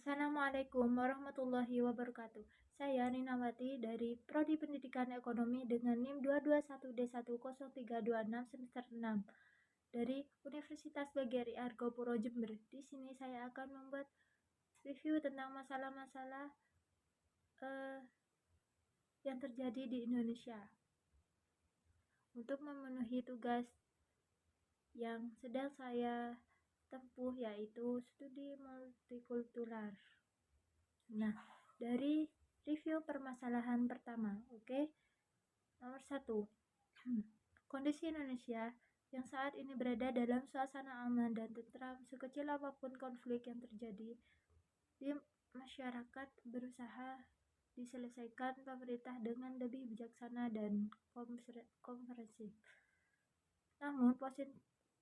Assalamualaikum warahmatullahi wabarakatuh. Saya Ninawati dari Prodi Pendidikan Ekonomi dengan NIM 221D10326 semester 6 dari Universitas BGRI Argopuro Jember. Di sini saya akan membuat review tentang masalah-masalah yang terjadi di Indonesia. Untuk memenuhi tugas yang sedang saya tempuh yaitu studi multikultural. Nah, dari review permasalahan pertama, oke? Nomor 1. Kondisi Indonesia yang saat ini berada dalam suasana aman dan tentram, sekecil apapun konflik yang terjadi di masyarakat berusaha diselesaikan pemerintah dengan lebih bijaksana dan komprehensif. Namun,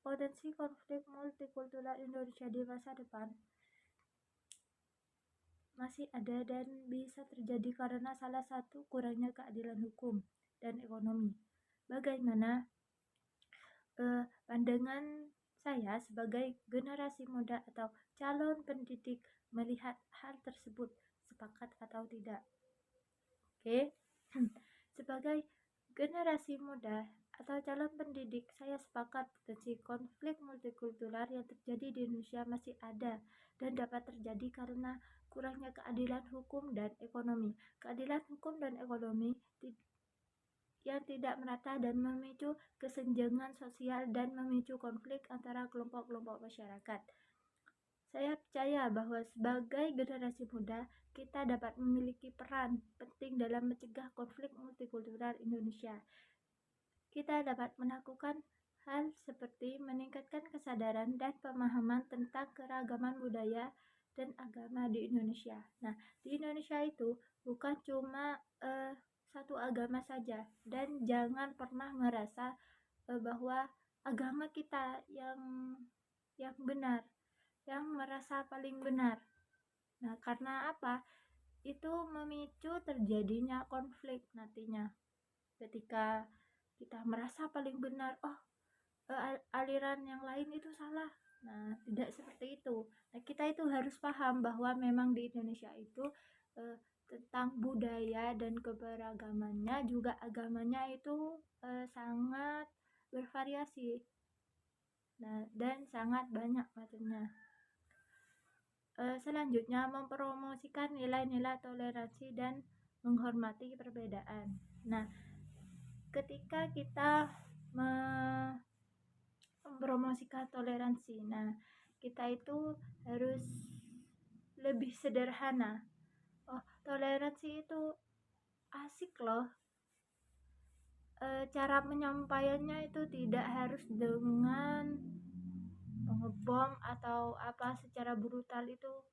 potensi konflik multikultural Indonesia di masa depan masih ada dan bisa terjadi karena salah satu kurangnya keadilan hukum dan ekonomi. Bagaimana pandangan saya sebagai generasi muda atau calon pendidik melihat hal tersebut, sepakat atau tidak? Oke. Sebagai generasi muda atau calon pendidik, saya sepakat potensi konflik multikultural yang terjadi di Indonesia masih ada dan dapat terjadi karena kurangnya keadilan hukum dan ekonomi. Keadilan hukum dan ekonomi yang tidak merata dan memicu kesenjangan sosial dan memicu konflik antara kelompok-kelompok masyarakat. Saya percaya bahwa sebagai generasi muda, kita dapat memiliki peran penting dalam mencegah konflik multikultural Indonesia. Kita dapat melakukan hal seperti meningkatkan kesadaran dan pemahaman tentang keragaman budaya dan agama di Indonesia. Nah, di Indonesia itu bukan cuma satu agama saja, dan jangan pernah merasa bahwa agama kita yang benar, yang merasa paling benar. Nah, karena apa? Itu memicu terjadinya konflik nantinya. Ketika kita merasa paling benar, aliran yang lain itu salah. Nah, tidak seperti itu. Nah, kita itu harus paham bahwa memang di Indonesia itu tentang budaya dan keberagamannya, juga agamanya itu sangat bervariasi. Nah, dan sangat banyak macamnya. Selanjutnya, mempromosikan nilai-nilai toleransi dan menghormati perbedaan. Nah, ketika kita mempromosikan toleransi, nah kita itu harus lebih sederhana. Toleransi itu asik loh. Cara penyampaiannya itu tidak harus dengan ngebom atau apa secara brutal. Itu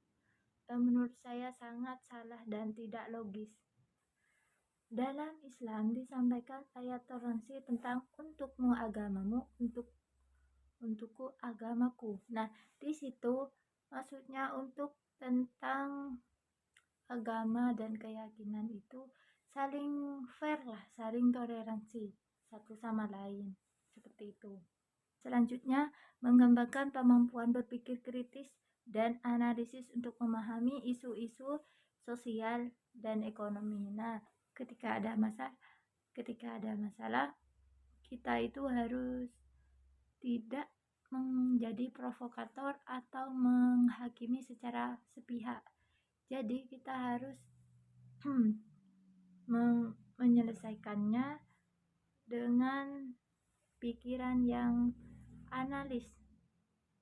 menurut saya sangat salah dan tidak logis. Dalam Islam disampaikan ayat toleransi tentang untukmu agamamu, untukku agamaku. Nah, di situ maksudnya untuk tentang agama dan keyakinan itu saling fair lah, saling toleransi satu sama lain, seperti itu. Selanjutnya, mengembangkan kemampuan berpikir kritis dan analisis untuk memahami isu-isu sosial dan ekonomi. Nah, ketika ada masalah, kita itu harus tidak menjadi provokator atau menghakimi secara sepihak. Jadi kita harus menyelesaikannya dengan pikiran yang analis.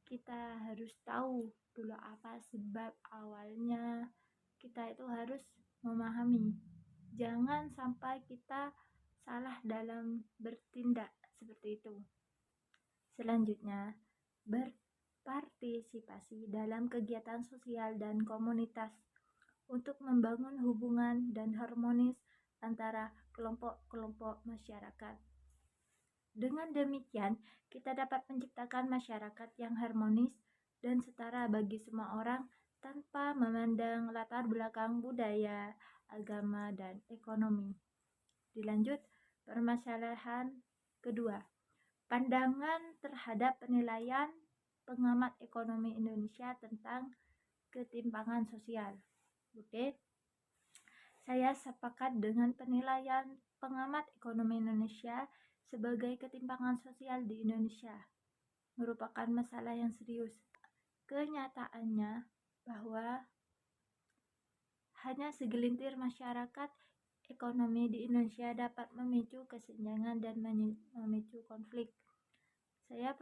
Kita harus tahu dulu apa sebab awalnya. Kita itu harus memahami. Jangan sampai kita salah dalam bertindak seperti itu. Selanjutnya, berpartisipasi dalam kegiatan sosial dan komunitas untuk membangun hubungan dan harmonis antara kelompok-kelompok masyarakat. Dengan demikian, kita dapat menciptakan masyarakat yang harmonis dan setara bagi semua orang tanpa memandang latar belakang budaya, agama, dan ekonomi. Dilanjut, permasalahan kedua. Pandangan terhadap penilaian pengamat ekonomi Indonesia tentang ketimpangan sosial. Oke, saya sepakat dengan penilaian pengamat ekonomi Indonesia sebagai ketimpangan sosial di Indonesia merupakan masalah yang serius. Kenyataannya bahwa hanya segelintir masyarakat ekonomi di Indonesia dapat memicu kesenjangan dan memicu konflik. Saya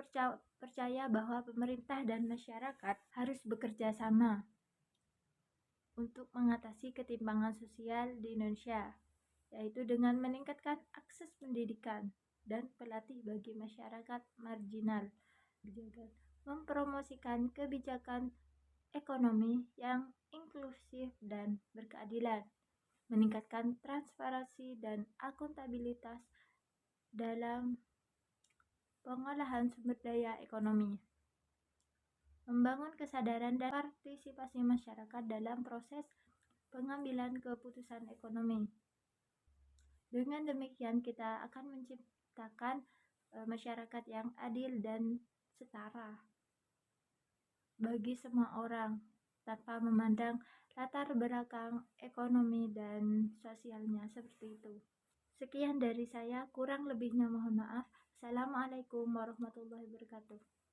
percaya bahwa pemerintah dan masyarakat harus bekerja sama untuk mengatasi ketimpangan sosial di Indonesia, yaitu dengan meningkatkan akses pendidikan dan pelatih bagi masyarakat marginal, mempromosikan kebijakan ekonomi yang inklusif dan berkeadilan, meningkatkan transparansi dan akuntabilitas dalam pengolahan sumber daya ekonomi, membangun kesadaran dan partisipasi masyarakat dalam proses pengambilan keputusan ekonomi. Dengan demikian kita akan menciptakan masyarakat yang adil dan setara bagi semua orang tanpa memandang latar belakang ekonomi dan sosialnya seperti itu. Sekian dari saya, kurang lebihnya mohon maaf. Assalamualaikum warahmatullahi wabarakatuh.